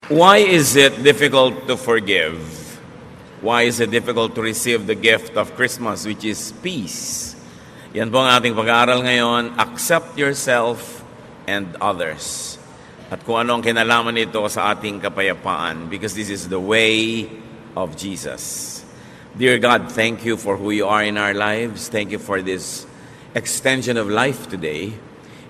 Why is it difficult to forgive? Why is it difficult to receive the gift of Christmas, which is peace? Yan po ang ating pag-aaral ngayon. Accept yourself and others. At kung ano ang kinalaman nito sa ating kapayapaan, because this is the way of Jesus. Dear God, thank you for who you are in our lives. Thank you for this extension of life today.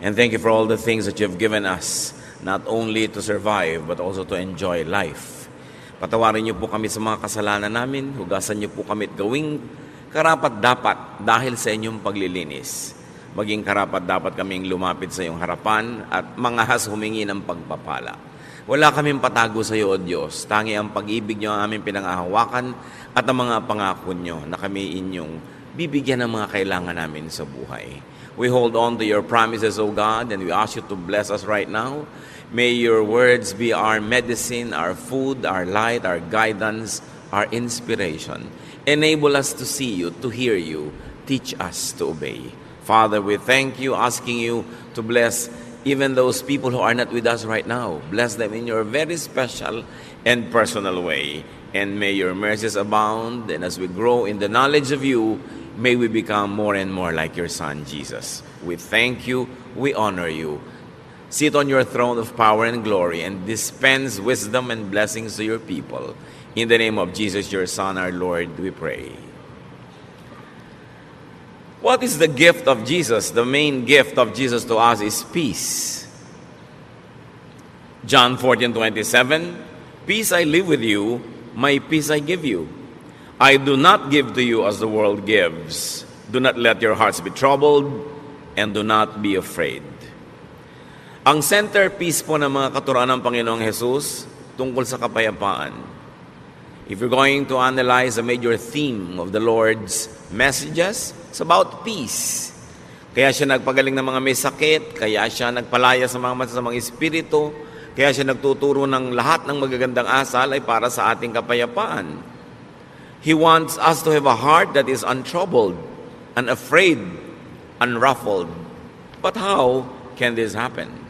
And thank you for all the things that you've given us, not only to survive, but also to enjoy life. Patawarin niyo po kami sa mga kasalanan namin. Hugasan niyo po kami at gawing karapat-dapat dahil sa inyong paglilinis. Maging karapat-dapat kaming lumapit sa iyong harapan at mangahas humingi ng pagpapala. Wala kaming patago sa iyo, O Diyos. Tangi ang pag-ibig niyo ang aming pinangahawakan at ang mga pangako niyo na kami inyong bibigyan ng mga kailangan namin sa buhay. We hold on to your promises, O God, and we ask you to bless us right now. May your words be our medicine, our food, our light, our guidance, our inspiration. Enable us to see you, to hear you. Teach us to obey. Father, we thank you, asking you to bless even those people who are not with us right now. Bless them in your very special and personal way. And may your mercies abound, and as we grow in the knowledge of you, may we become more and more like your Son, Jesus. We thank you, we honor you. Sit on your throne of power and glory and dispense wisdom and blessings to your people. In the name of Jesus, your Son, our Lord, we pray. What is the gift of Jesus? The main gift of Jesus to us is peace. John 14:27, peace I live with you, my peace I give you. I do not give to you as the world gives. Do not let your hearts be troubled, and do not be afraid. Ang centerpiece po ng mga katuruan ng Panginoong Jesus tungkol sa kapayapaan. If you're going to analyze a major theme of the Lord's messages, it's about peace. Kaya siya nagpagaling ng mga may sakit, kaya siya nagpalaya sa mga masasamang espiritu, kaya siya nagtuturo ng lahat ng magagandang asal ay para sa ating kapayapaan. He wants us to have a heart that is untroubled, unafraid, unruffled. But how can this happen?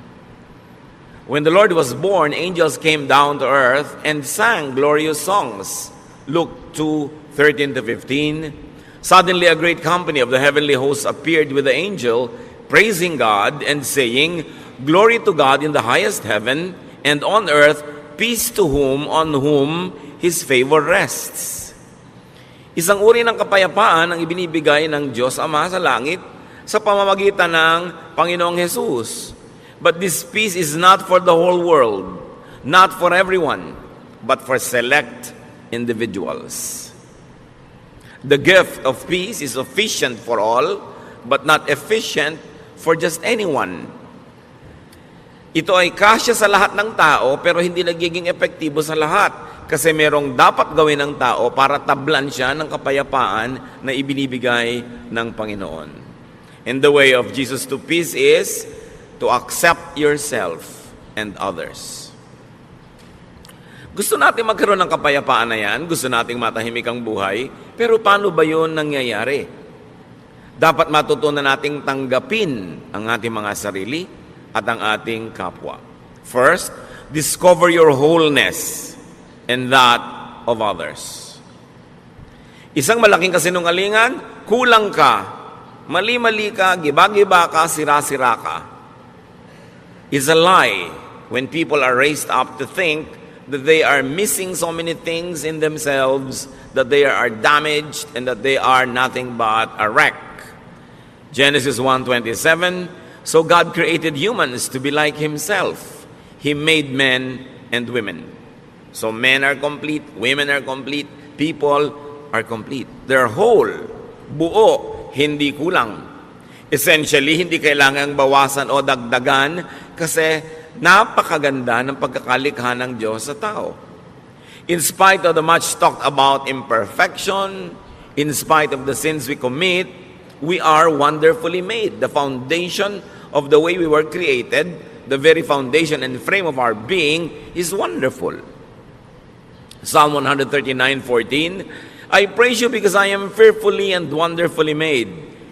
When the Lord was born, angels came down to earth and sang glorious songs. Luke 2:13-15. Suddenly a great company of the heavenly hosts appeared with the angel, praising God and saying, Glory to God in the highest heaven, and on earth peace to on whom His favor rests. Isang uri ng kapayapaan ang ibinibigay ng Diyos Ama sa langit sa pamamagitan ng Panginoong Jesus. But this peace is not for the whole world, not for everyone, but for select individuals. The gift of peace is sufficient for all, but not efficient for just anyone. Ito ay kasya sa lahat ng tao, pero hindi nagiging epektibo sa lahat. Kasi merong dapat gawin ng tao para tablan siya ng kapayapaan na ibinibigay ng Panginoon. And the way of Jesus to peace is to accept yourself and others. Gusto natin magkaroon ng kapayapaan na yan, gusto nating matahimik ang buhay, pero paano ba yun nangyayari? Dapat matutunan nating tanggapin ang ating mga sarili at ang ating kapwa. First, discover your wholeness and that of others. Isang malaking kasinungalingan, kulang ka, mali-mali ka, giba-giba ka, sira-sira ka. It's a lie when people are raised up to think that they are missing so many things in themselves, that they are damaged, and that they are nothing but a wreck. Genesis 1:27, so God created humans to be like Himself. He made men and women. So men are complete, women are complete, people are complete. They're whole, buo, hindi kulang. Essentially, hindi kailangang bawasan o dagdagan kasi napakaganda ng pagkakalikha ng Diyos sa tao. In spite of the much talked about imperfection, in spite of the sins we commit, we are wonderfully made. The foundation of the way we were created, the very foundation and frame of our being is wonderful. Psalm 139:14, I praise you because I am fearfully and wonderfully made.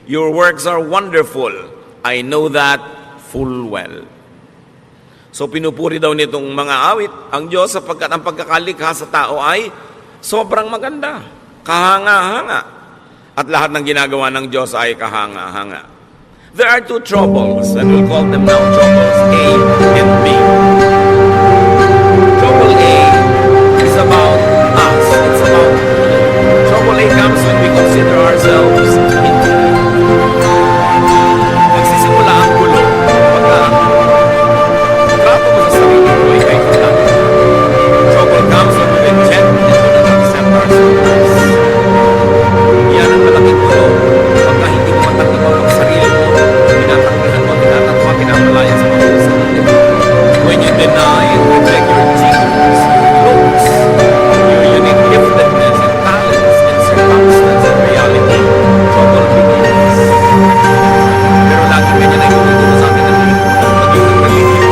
Your works are wonderful. I know that full well. So pinupuri daw nitong mga awit ang Diyos sapagkat ang pagkakalikha sa tao ay sobrang maganda, kahanga-hanga. At lahat ng ginagawa ng Diyos ay kahanga-hanga. There are two troubles, and we'll call them now troubles A and B. Trouble A is about us. It's about trouble A comes when we consider ourselves nagsisimula ang gulo pagka trato mo sa sarili mo ay kayo lang. Trouble comes when we reject and do not accept ourselves. Yan ang malaking gulo pagka hindi mo matakdigaw ang sarili mo, tinatakdihan mo, tinatatwa, pinapalaya sa mga sarili. When you deny and reject your genes, your looks, your unique giftedness and talents and circumstance and reality, trouble begins. Pero lagi ganyan ay kumitulo sa atin ng maging religion.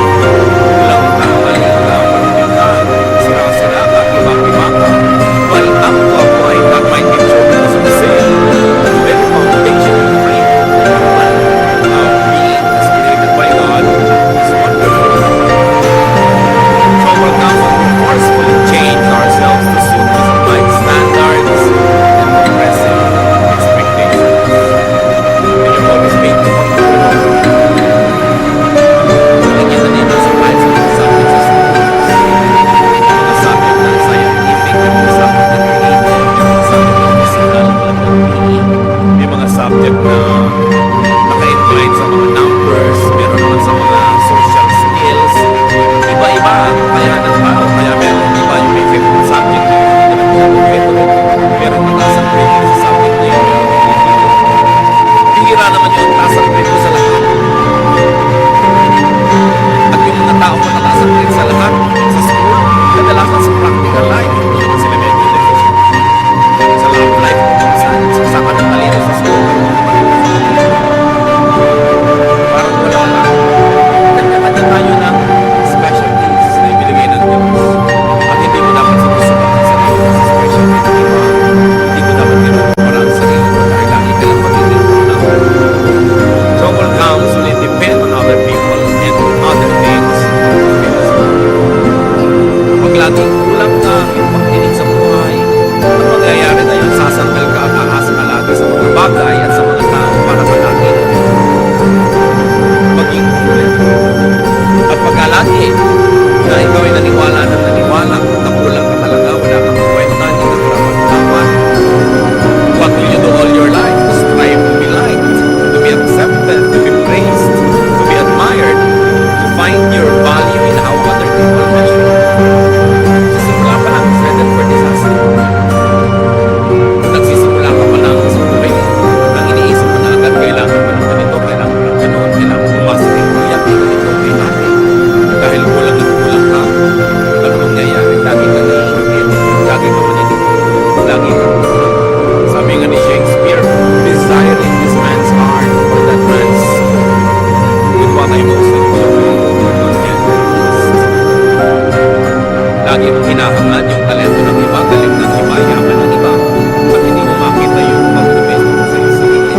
Walang kahalika, pagpintan, sira-sira ka, iba-iba ka. Well, ako ay that might be true because of sin. The very foundation of faith of being as created by God is wonderful. Trouble comes when we forcefully change ourselves to suit present standards and progressive expectations. And you're always made to lagyan na dito sa kahit sa mga subject sa schools. Mga subject na scientific, may mga subject na creative, may mga subject na physical, may mga subject na naka-incline sa mga numbers, meron naman sa mga social skills. Iba-iba ang kaya ng tao. Kaya meron iba yung may favorite subject na yun, hindi naman yung favorite. Meron mataas ang grade sa subject na yun, meron hindi dito. Bihira naman yung taas ang grade sa lahat. At yung mga tao na mataas ang grade sa lahat, sa school, kadalasan sa practical life, hindi naman sila medyo deficient. Sa love life, minsan, sa kanang talino sa school, parang wala lang. Kanya-kanya tayo ng specialties na ibinigay ng Diyos. At hindi mo dapat sinusukat ang sarili mo sa specialty ng iba. Hindi mo dapat kinukumpara ang sarili mo dahil lagi ka lang magiging una. Trouble comes when it depends on other people and other things. Pag laging kulang ka, yung pagkinig sa buhay, ang mangyayari na yun, sasandal ka at aasa ka lagi sa mga bagay at sa mga tao para palagi maging kulit. At pagkalagi na ikaw ay naniwala na kulang ka talaga, wala kang kwenta, hindi ka karapat-dapat. What will you do all your life? To strive to be liked, to be accepted, to be praised, to be admired, to find your value in how other people measure you. Sa simula pa lang, it's headed for disaster. Nagsisimula ka pa lang sa buhay, ang iniisip mo na agad, kailangan mo ng ganito, kailangan mo ng gano'n, kailangan mo mas ikuyak, ganito, kay natin. Dahil kulang na kulang ka, ano mangyayari? Lagi ka naiingit, lagi ka maninig, lagi ka kulang. Sabi nga ni Shakespeare, desiring this man's heart or that man's soul, with what I most enjoy, contentment. Lagi mong hinahangad yung talento ng iba, galing ng iba, yaman ng iba, at hindi mo makita yung pag-invest mo sa iyong sarili.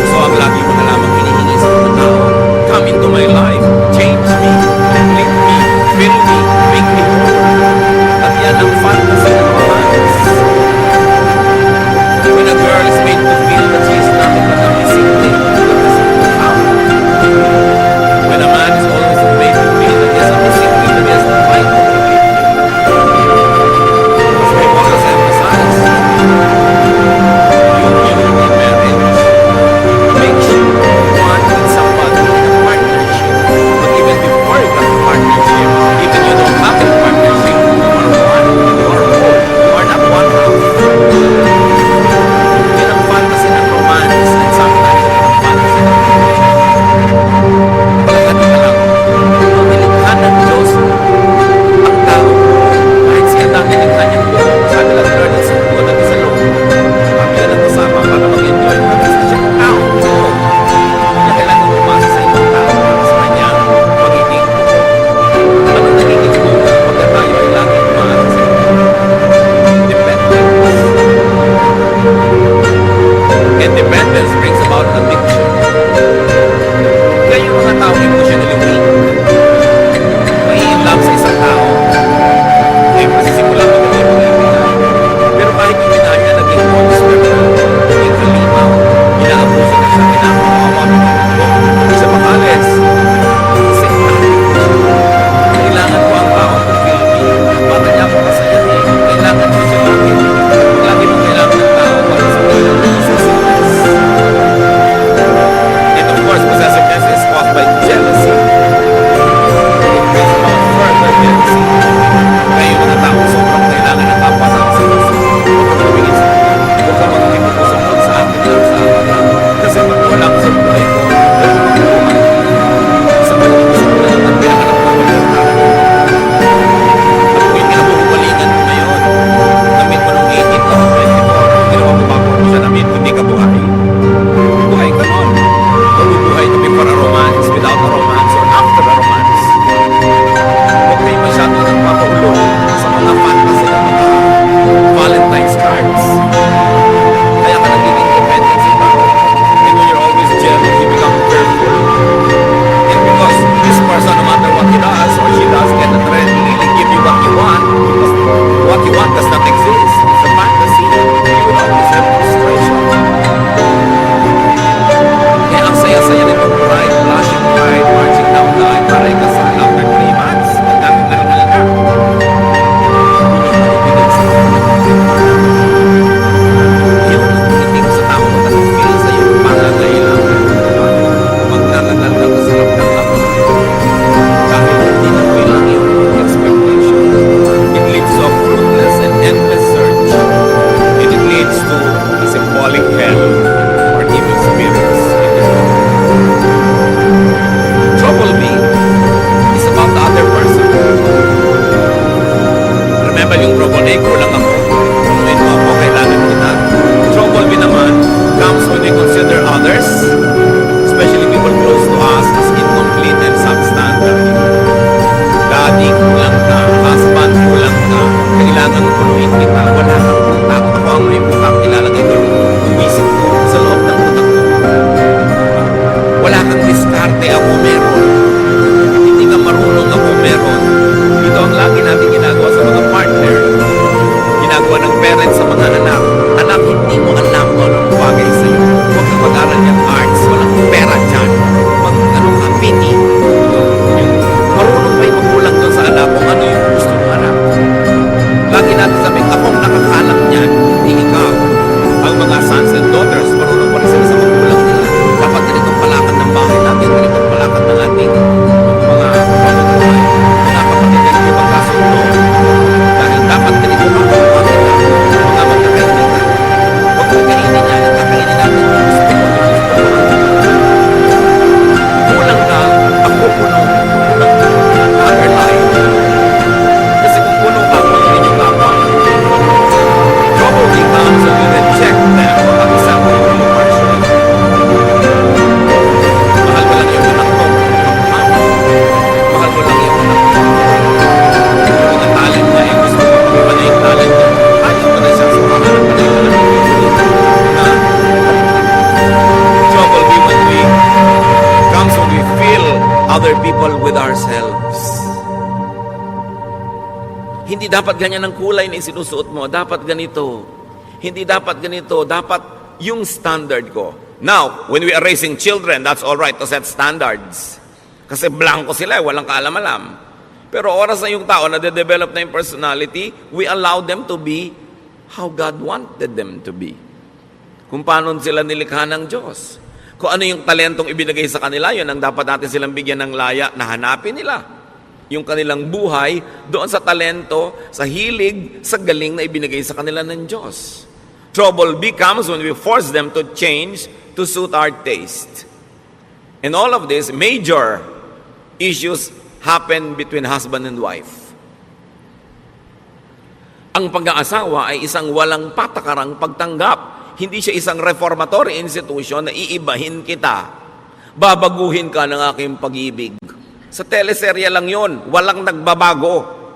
So ang lagi mo na lamang hinihingi sa mga tao, come into my life, change me, complete me, fill me, make me whole. At yan ang fantasy ng mga hands. When a girl is made to feel that she is nothing but a missing link, that doesn't count. When a man is always made to feel that he is a missing link, that he has to find motivation. Hindi dapat ganyan ang kulay na isinusuot mo. Dapat ganito. Hindi dapat ganito. Dapat yung standard ko. Now, when we are raising children, that's all right to set standards. Kasi blanco sila, walang kaalam-alam. Pero oras na yung tao na de-develop na yung personality, we allow them to be how God wanted them to be. Kung paano sila nilikha ng Diyos. Kung ano yung talentong ibinigay sa kanila, yun ang dapat natin silang bigyan ng laya na hanapin nila. Yung kanilang buhay doon sa talento, sa hilig, sa galing na ibinigay sa kanila ng Diyos. Trouble becomes when we force them to change to suit our taste. And all of this, major issues happen between husband and wife. Ang pag-aasawa ay isang walang patakarang pagtanggap. Hindi siya isang reformatory institution na iibahin kita. Babaguhin ka ng aking pag-ibig. Sa teleserye lang yon, walang nagbabago.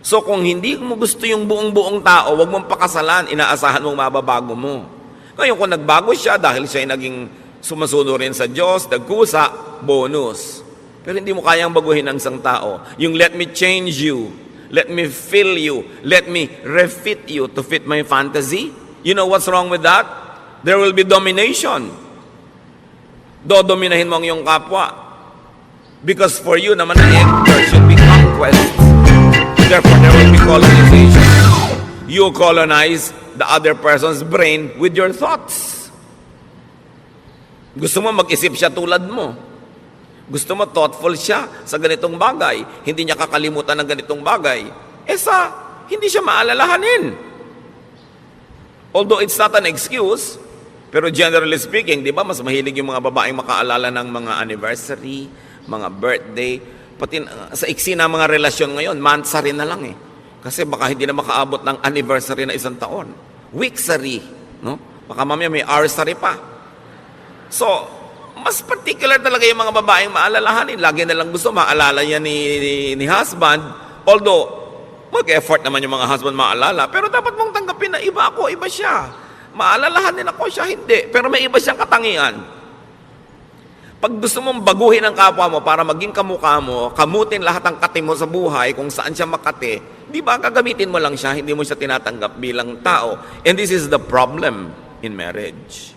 So kung hindi mo gusto yung buong-buong tao, wag mong pakasalan, inaasahan mong mababago mo. Ngayon kung nagbago siya dahil siya ay naging sumusunod rin sa Diyos, nagkusa, bonus. Pero hindi mo kayang baguhin ang isang tao. Yung let me change you, let me fill you, let me refit you to fit my fantasy. You know what's wrong with that? There will be domination. Dodominahin mo ang iyong kapwa. Because for you naman there should be conquest. Therefore, there will be colonization. You colonize the other person's brain with your thoughts. Gusto mo mag-isip siya tulad mo. Gusto mo thoughtful siya sa ganitong bagay. Hindi niya kakalimutan ng ganitong bagay. Hindi siya maalalahanin. Although it's not an excuse, pero generally speaking, di ba, mas mahilig yung mga babaeng makaalala ng mga anniversary, mga birthday, pati sa iksi na mga relasyon ngayon, monthsary na lang eh. Kasi baka hindi na makaabot ng anniversary na isang taon. Weeksary, no? Baka mamaya may hoursary pa. So, mas particular talaga yung mga babaeng maalalahanin. Lagi na lang gusto maalala niya ni husband. Although, mag-effort naman yung mga husband maalala. Pero dapat mong tanggapin na iba ako, iba siya. Maalalahanin ako siya, hindi. Pero may iba siyang katangian. Pag gusto mong baguhin ang kapwa mo para maging kamukha mo, kamutin lahat ng kati mo sa buhay kung saan siya makati, di ba gagamitin mo lang siya, hindi mo siya tinatanggap bilang tao. And this is the problem in marriage.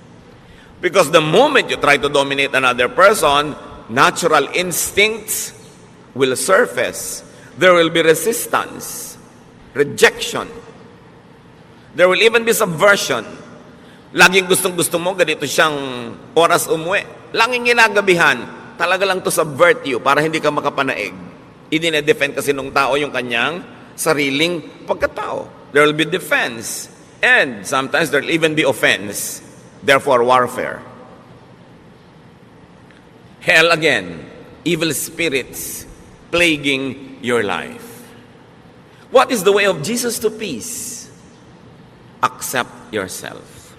Because the moment you try to dominate another person, natural instincts will surface. There will be resistance, rejection. There will even be subversion. Laging gustong-gusto mo, ganito siyang oras umuwi. Laging ginagabihan, talaga lang to subvert you para hindi ka makapanaig. Idine-defend kasi nung tao yung kanyang sariling pagkatao. There will be defense. And sometimes there will even be offense. Therefore, warfare. Hell again. Evil spirits plaguing your life. What is the way of Jesus to peace? Accept yourself.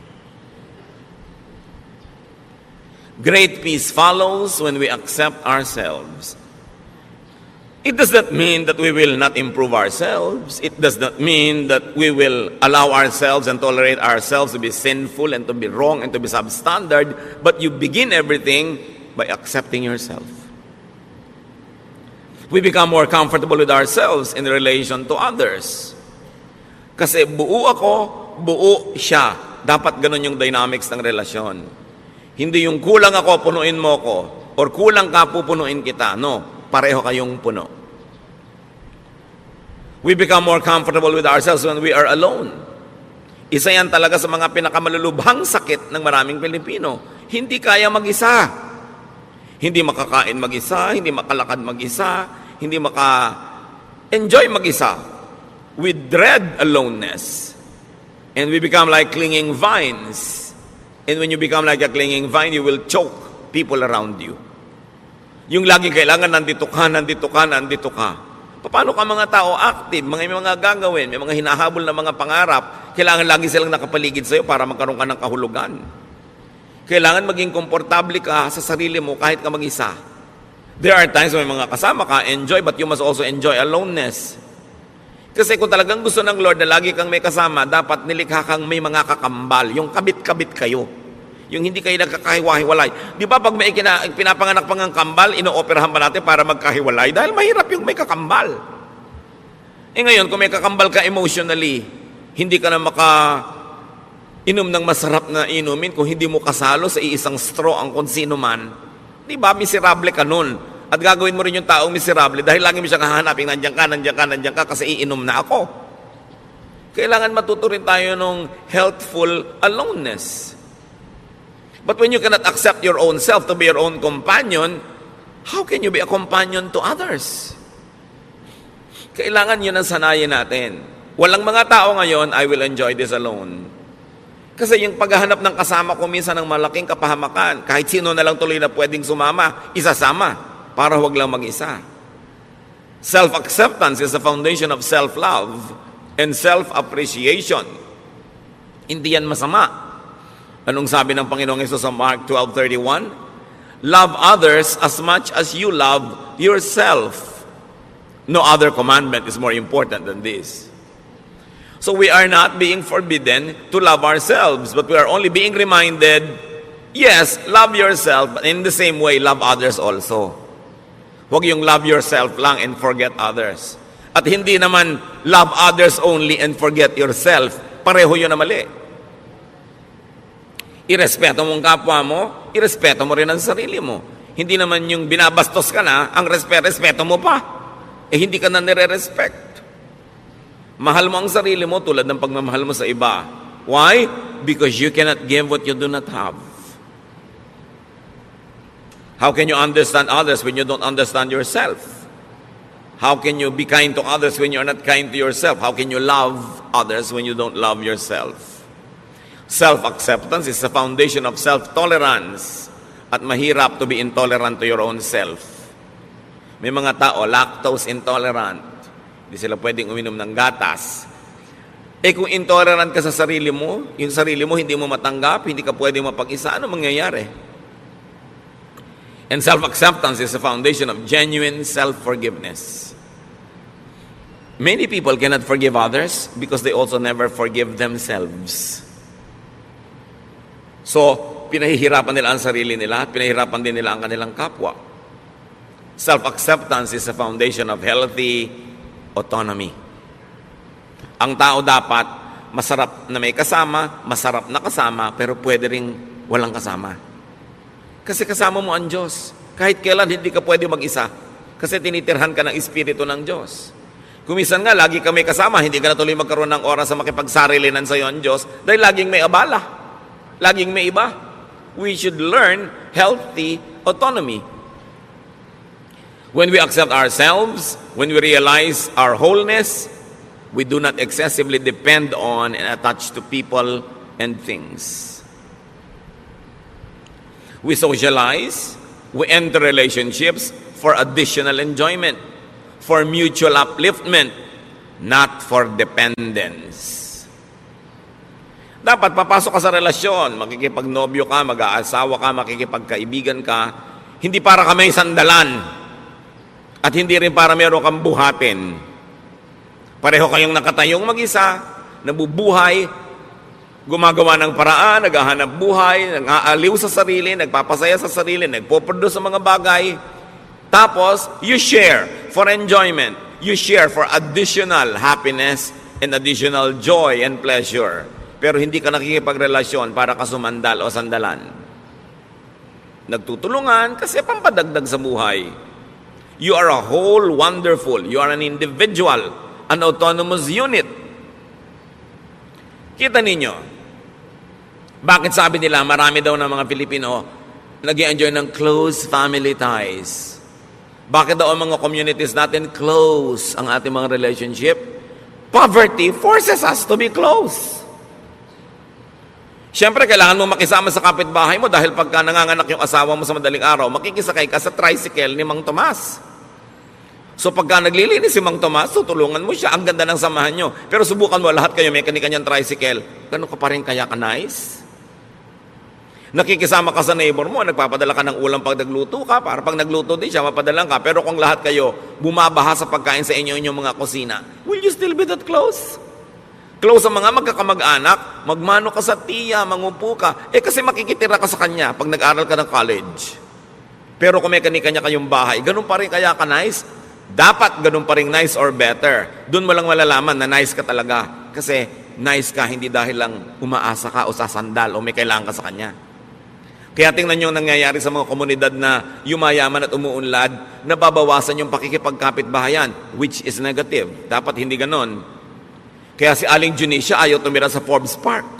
Great peace follows when we accept ourselves. It does not mean that we will not improve ourselves. It does not mean that we will allow ourselves and tolerate ourselves to be sinful and to be wrong and to be substandard. But you begin everything by accepting yourself. We become more comfortable with ourselves in relation to others. Kasi buo ako, buo siya. Dapat ganun yung dynamics ng relasyon. Hindi yung kulang ako, punuin mo ko. Or kulang ka, pupunuin kita. No, pareho kayong puno. We become more comfortable with ourselves when we are alone. Isa yan talaga sa mga pinakamalulubhang sakit ng maraming Pilipino. Hindi kaya mag-isa. Hindi makakain mag-isa, hindi makalakad mag-isa, hindi maka-enjoy mag-isa. We dread aloneness. And we become like clinging vines. And when you become like a clinging vine, you will choke people around you. Yung laging kailangan, nandito ka, nandito ka, nandito ka. Paano ka mga tao active, may mga gagawin, may mga hinahabol na mga pangarap, kailangan lagi silang nakapaligid sa'yo para magkaroon ka ng kahulugan. Kailangan maging komportable ka sa sarili mo kahit ka mag-isa. There are times when may mga kasama ka, enjoy, but you must also enjoy aloneness. Kasi kung talagang gusto ng Lord na lagi kang may kasama, dapat nilikha kang may mga kakambal, yung kabit-kabit kayo. Yung hindi kayo nagkakahiwa-hiwalay. Di ba pag may pinapanganak pang ang kambal, ino-operahan pa natin para magkahiwalay? Dahil mahirap yung may kakambal. Ngayon, kung may kakambal ka emotionally, hindi ka na inom ng masarap na inumin kung hindi mo kasalo sa iisang straw ang kung sino man. Di ba? Miserable ka nun. At gagawin mo rin yung taong miserable dahil lagi mo siya kahanapin, nandiyan ka, kasi iinom na ako. Kailangan matuto rin tayo ng healthful aloneness. But when you cannot accept your own self to be your own companion, how can you be a companion to others? Kailangan yun ang sanayin natin. Walang mga tao ngayon, I will enjoy this alone. Kasi yung paghahanap ng kasama ko minsan ng malaking kapahamakan, kahit sino na lang tuloy na pwedeng sumama, isasama, para huwag lang mag-isa. Self-acceptance is the foundation of self-love and self-appreciation. Hindi yan masama. Anong sabi ng Panginoong Hesus sa Mark 12:31? Love others as much as you love yourself. No other commandment is more important than this. So we are not being forbidden to love ourselves, but we are only being reminded, yes, love yourself, but in the same way, love others also. Huwag yung love yourself lang and forget others. At hindi naman love others only and forget yourself. Pareho yun na mali. Irespeto mo ang kapwa mo, irespeto mo rin ang sarili mo. Hindi naman yung binabastos ka na, ang respeto mo pa. Hindi ka na nire-respect. Mahal mo ang sarili mo tulad ng pagmamahal mo sa iba. Why? Because you cannot give what you do not have. How can you understand others when you don't understand yourself? How can you be kind to others when you're not kind to yourself? How can you love others when you don't love yourself? Self-acceptance is the foundation of self-tolerance. At mahirap to be intolerant to your own self. May mga tao, lactose intolerant. Hindi sila pwedeng uminom ng gatas. Kung intolerant ka sa sarili mo, yung sarili mo hindi mo matanggap, hindi ka pwedeng mapag-isa, ano mangyayari? And self-acceptance is the foundation of genuine self-forgiveness. Many people cannot forgive others because they also never forgive themselves. So, pinahihirapan nila ang sarili nila, pinahihirapan din nila ang kanilang kapwa. Self-acceptance is the foundation of healthy autonomy. Ang tao dapat masarap na may kasama, masarap na kasama, pero pwede ring walang kasama. Kasi kasama mo ang Diyos. Kahit kailan hindi ka pwede mag-isa. Kasi tinitirhan ka ng Espiritu ng Diyos. Kumisan nga, lagi ka may kasama, hindi ka na tuloy magkaroon ng oras sa makipagsarilinan sa iyo ang Diyos dahil laging may abala. Laging may iba. We should learn healthy autonomy. When we accept ourselves, when we realize our wholeness, we do not excessively depend on and attach to people and things. We socialize, we enter relationships for additional enjoyment, for mutual upliftment, not for dependence. Dapat papasok ka sa relasyon, makikipagnobyo ka, mag-aasawa ka, makikipagkaibigan ka, hindi para ka may sandalan. At hindi rin para meron kang buhatin. Pareho kayong nakatayong mag-isa, nabubuhay, gumagawa ng paraan, naghahanap buhay, nag-aaliw sa sarili, nagpapasaya sa sarili, nagpo-produce sa mga bagay. Tapos, you share for enjoyment. You share for additional happiness and additional joy and pleasure. Pero hindi ka nakikipagrelasyon para kasumandal o sandalan. Nagtutulungan kasi pampadagdag sa buhay. You are a whole, wonderful. You are an individual, an autonomous unit. Kita ninyo, bakit sabi nila marami daw ng mga Pilipino nag-i-enjoy ng close family ties? Bakit daw ang mga communities natin close ang ating mga relationship? Poverty forces us to be close. Siyempre, kailangan mo makisama sa kapitbahay mo dahil pagka nanganganak yung asawa mo sa madaling araw, makikisakay ka sa tricycle ni Mang Tomas. So pagka naglilinis si Mang Tomas, tutulungan mo siya. Ang ganda ng samahan nyo. Pero subukan mo, lahat kayo may kanya-kanyang tricycle. Ganun ka pa rin kaya ka nice? Nakikisama ka sa neighbor mo, nagpapadala ka ng ulam pag nagluto ka, para pag nagluto din siya, mapadalang ka. Pero kung lahat kayo bumabaha sa pagkain sa inyong mga kusina, will you still be that close? Close sa mga magkakamag-anak, magmano ka sa tiya, mangupo ka. Kasi makikitira ka sa kanya pag nag-aral ka ng college. Pero kung may kanya-kanya kayong bahay, ganun pa rin kaya ka nice? Dapat ganun pa rin nice or better. Doon mo lang malalaman na nice ka talaga. Kasi nice ka hindi dahil lang umaasa ka o sasandal o may kailangan ka sa kanya. Kaya tingnan nyo ang nangyayari sa mga komunidad na yumayaman at umuunlad, nababawasan yung pakikipagkapit-bahayan, which is negative. Dapat hindi ganon. Kaya si Aling Junicia ayaw tumira sa Forbes Park.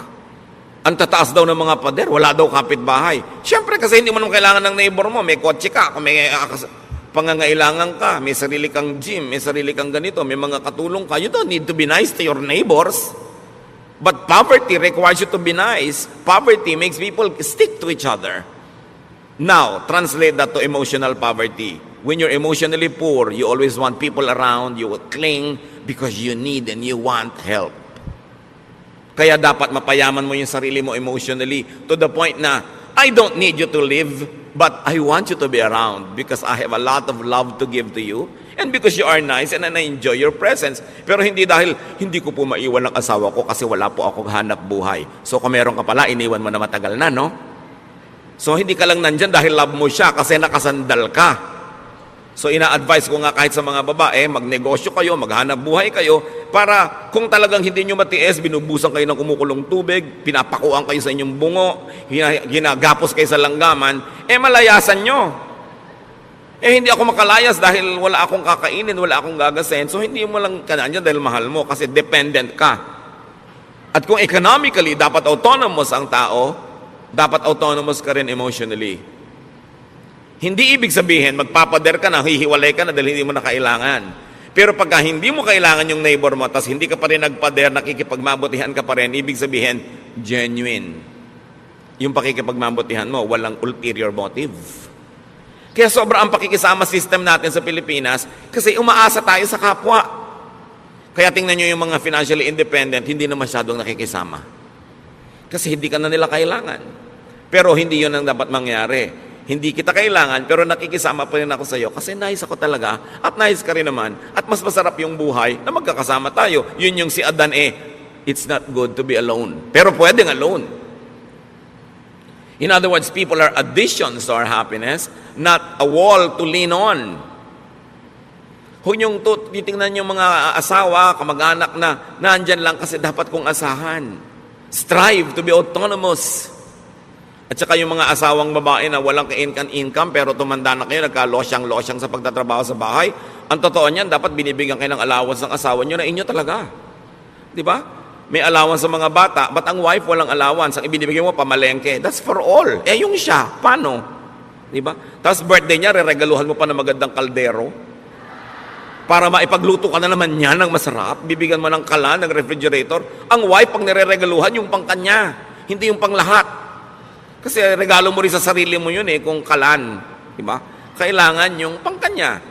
Ang tataas daw ng mga pader, wala daw kapitbahay. Siyempre kasi hindi mo naman kailangan ng neighbor mo, may kotse ka, may pangangailangan ka, may sarili kang gym, may sarili kang ganito, may mga katulong ka. You don't need to be nice to your neighbors. But poverty requires you to be nice. Poverty makes people stick to each other. Now, translate that to emotional poverty. When you're emotionally poor, you always want people around, you will cling because you need and you want help. Kaya dapat mapayaman mo yung sarili mo emotionally to the point na, I don't need you to live, but I want you to be around because I have a lot of love to give to you and because you are nice and I enjoy your presence. Pero hindi dahil hindi ko po maiwan ang asawa ko kasi wala po akong hanap buhay. So kung meron ka pala, iniwan mo na matagal na, no? So hindi ka lang nandyan dahil love mo siya kasi nakasandal ka. So ina-advise ko nga kahit sa mga babae, magnegosyo kayo, maghanap buhay kayo, para kung talagang hindi nyo matiis, binubusan kayo ng kumukulong tubig, pinapakuan kayo sa inyong bungo, ginagapos kayo sa langgaman, malayasan nyo. Hindi ako makalayas dahil wala akong kakainin, wala akong gagasin, so hindi mo lang kananya dahil mahal mo kasi dependent ka. At kung economically dapat autonomous ang tao, dapat autonomous ka rin emotionally. Hindi ibig sabihin, magpapader ka na, hihiwalay ka na dahil hindi mo na kailangan. Pero pagka hindi mo kailangan yung neighbor mo, tas hindi ka pa rin nagpader, nakikipagmabutihan ka pa rin, ibig sabihin, genuine. Yung pakikipagmabutihan mo, walang ulterior motive. Kaya sobra ang pakikisama system natin sa Pilipinas kasi umaasa tayo sa kapwa. Kaya tingnan nyo yung mga financially independent, hindi na masyadong nakikisama. Kasi hindi ka na nila kailangan. Pero hindi yun ang dapat mangyari. Hindi kita kailangan, pero nakikisama pa rin ako sa iyo kasi nice ako talaga at nice ka rin naman at mas masarap yung buhay na magkakasama tayo. Yun yung si Adan it's not good to be alone. Pero pwedeng alone. In other words, people are additions to our happiness, not a wall to lean on. Kung yung titingnan yung mga asawa, kamag-anak na nandyan lang kasi dapat kong asahan. Strive to be autonomous. At saka yung mga asawang babae na walang ka-income pero tumanda na kayo, nagka-losyang-losyang sa pagtatrabaho sa bahay, ang totoo niyan, dapat binibigyan kayo ng allowance ng asawa nyo na inyo talaga. Di ba? May allowance sa mga bata, but ang wife walang allowance. Ang ibinibigay mo, pamalengke. That's for all. Yung siya, paano? Di ba? Tapos birthday niya, reregaluhan mo pa ng magandang kaldero para maipagluto ka na naman niya ng masarap. Bibigyan mo ng kalan, ng refrigerator. Ang wife, pag nireregaluhan, yung pangkanya, hindi yung panglahat. Kasi regalo mo rin sa sarili mo yun kung kalan. Diba? Kailangan yung pangkanya.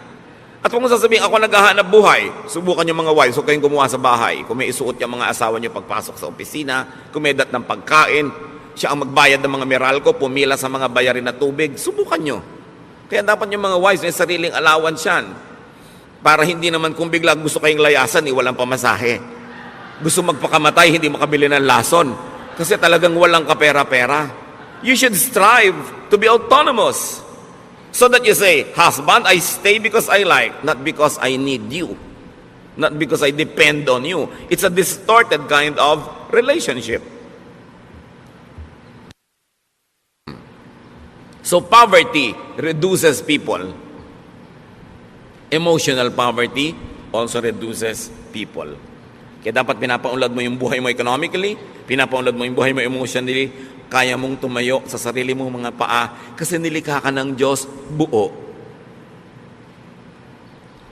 At kung sasabihin, ako naghahanap buhay, subukan yung mga wives, huwag kayong gumawa sa bahay. Kung may isuot yung mga asawa nyo pagpasok sa opisina, kumedat ng pagkain, siya ang magbayad ng mga Meralco, pumila sa mga bayarin na tubig, subukan nyo. Kaya dapat yung mga wives may sariling allowance yan. Para hindi naman kung bigla gusto kayong layasan, walang pamasahe. Gusto magpakamatay, hindi makabili ng lason. Kasi talagang walang kapera-pera. You should strive to be autonomous. So that you say, husband, I stay because I like, not because I need you. Not because I depend on you. It's a distorted kind of relationship. So poverty reduces people. Emotional poverty also reduces people. Kaya dapat pinapaunlad mo yung buhay mo economically, pinapaunlad mo yung buhay mo emotionally, kaya mong tumayo sa sarili mong mga paa kasi nilikha ka ng Diyos buo.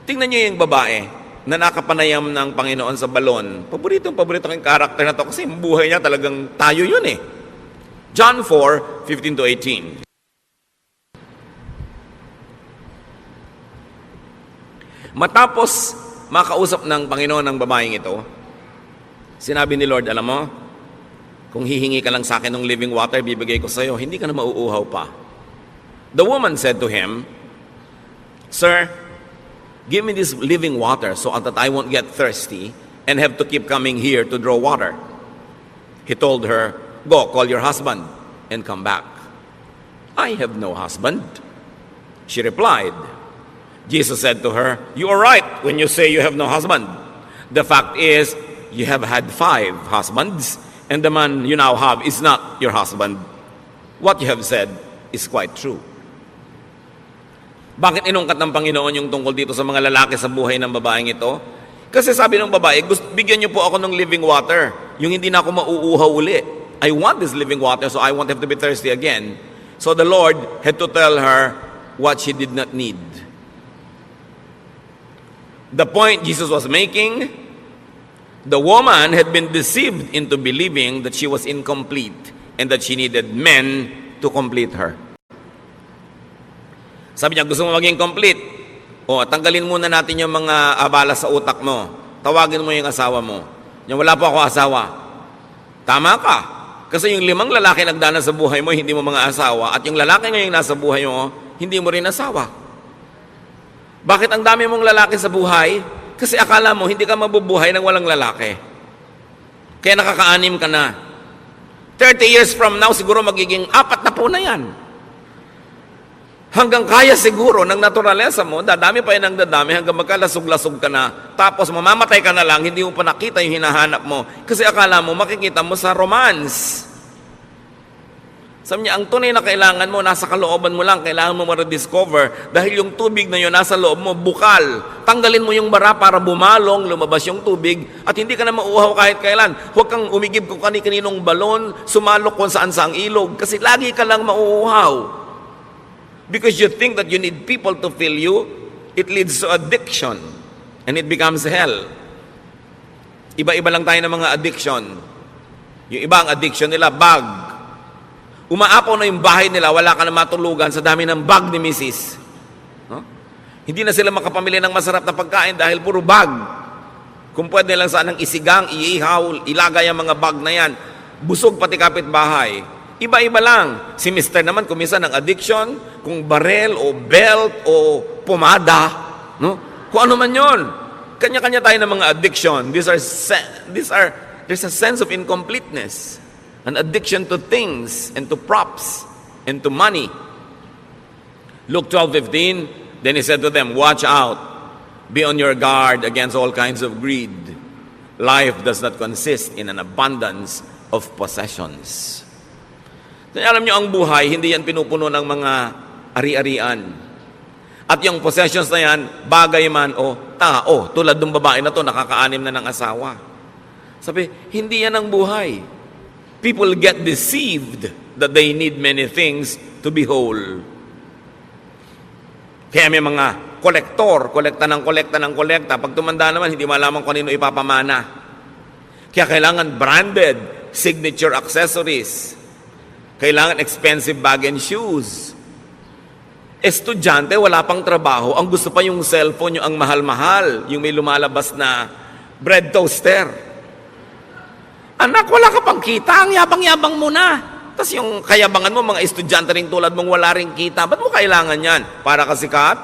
Tingnan niyo yung babae na nakapanayam ng Panginoon sa balon. Paborito kong karakter na to kasi yung buhay niya talagang tayo yun John 4:15-18. Matapos makausap ng Panginoon ng babaeng ito, sinabi ni Lord, alam mo, kung hihingi ka lang sa akin ng living water, bibigay ko sa iyo, hindi ka na mauuhaw pa. The woman said to him, Sir, give me this living water so that I won't get thirsty and have to keep coming here to draw water. He told her, Go, call your husband and come back. I have no husband. She replied, Jesus said to her, "You are right when you say you have no husband. The fact is, you have had 5 husbands, and the man you now have is not your husband. What you have said is quite true." Bakit inungkat ng Panginoon yung tungkol dito sa mga lalaki sa buhay ng babaeng ito? Kasi sabi ng babae, bigyan niyo po ako ng living water. Yung hindi na ako mauuhaw uli. I want this living water so I won't have to be thirsty again. So the Lord had to tell her what she did not need. The point Jesus was making, the woman had been deceived into believing that she was incomplete and that she needed men to complete her. Sabi niya, gusto mo maging complete? O, tanggalin muna natin yung mga abala sa utak mo. Tawagin mo yung asawa mo. Yung wala pa ako asawa. Tama ka. Kasi yung 5 lalaki nagdana sa buhay mo, hindi mo mga asawa. At yung lalaki ngayong nasa buhay mo, hindi mo rin asawa. Bakit ang dami mong lalaki sa buhay? Kasi akala mo, hindi ka mabubuhay nang walang lalaki. Kaya nakaka-anim ka na. 30 years from now, siguro magiging 4 na po na yan. Hanggang kaya siguro ng naturalesa mo, dadami pa yan ang dadami hanggang magkalasog-lasog ka na. Tapos mamamatay ka na lang, hindi mo pa nakita yung hinahanap mo. Kasi akala mo, makikita mo sa romance. Sabi niya, ang tunay na kailangan mo, nasa kalooban mo lang, kailangan mo ma-rediscover dahil yung tubig na yun, nasa loob mo, bukal. Tanggalin mo yung bara para bumalong, lumabas yung tubig, at hindi ka na mauuhaw kahit kailan. Huwag kang umigib kung kani-kaninong balon, sumalok kung saan sa ang ilog, kasi lagi ka lang mauuhaw. Because you think that you need people to fill you, it leads to addiction, and it becomes hell. Iba-iba lang tayo ng mga addiction. Yung iba ang addiction nila, bag. Umaapaw na yung bahay nila, wala ka na matulugan sa dami ng bag ni Mrs. No? Hindi na sila makapamili ng masarap na pagkain dahil puro bag. Kung pwede lang sanang isigang, iihaw, ilagay ang mga bag na yan. Busog pati kapitbahay. Iba-iba lang. Si Mr. naman, kuminsan ng addiction, kung barel o belt o pomada, no? Kung ano man yon. Kanya-kanya tayo ng mga addiction. There's a sense of incompleteness. An addiction to things and to props and to money. Luke 12:15, then he said to them, "Watch out, be on your guard against all kinds of greed. Life does not consist in an abundance of possessions." Kaya alam niyo, ang buhay, hindi yan pinupuno ng mga ari-arian. At yung possessions na yan, bagay man o tao, tulad ng babae na to, nakaka-6 na ng asawa. Sabi, hindi yan ang buhay. People get deceived that they need many things to be whole. Kaya may mga kolekta ng kolekta. Pag tumanda naman, hindi malaman kung kanino ipapamana. Kaya kailangan branded, signature accessories. Kailangan expensive bag and shoes. Estudyante, wala pang trabaho. Ang gusto pa yung cellphone, yung ang mahal-mahal. Yung may lumalabas na bread toaster. Anak, wala ka pang kita, ang yabang-yabang mo na. Tapos yung kayabangan mo, mga estudyante rin tulad mong wala rin kita. Ba't mo kailangan yan? Para kasikat?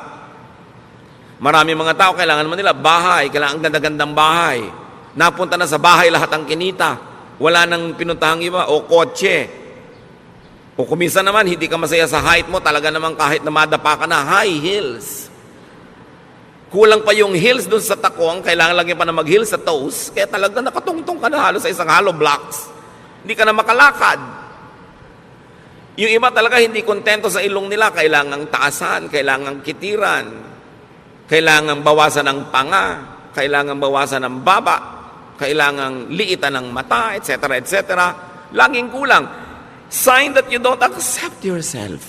Marami mga tao, kailangan naman nila bahay, kailangan ganda-gandang bahay. Napunta na sa bahay lahat ang kinita. Wala nang pinuntahang iba, o kotse. O kuminsan naman, hindi ka masaya sa height mo, talaga naman kahit na madapa ka na, high heels. Kulang pa yung heels dun sa takong, kailangan lagi pa na mag-heels sa toes, kaya talaga nakatungtong ka na halos sa isang hollow blocks. Hindi ka na makalakad. Yung iba talaga hindi kontento sa ilong nila, kailangang taasan, kailangang kitiran, kailangang bawasan ng panga, kailangang bawasan ng baba, kailangang liitan ng mata, etc., etc. Laging kulang. Sign that you don't accept yourself.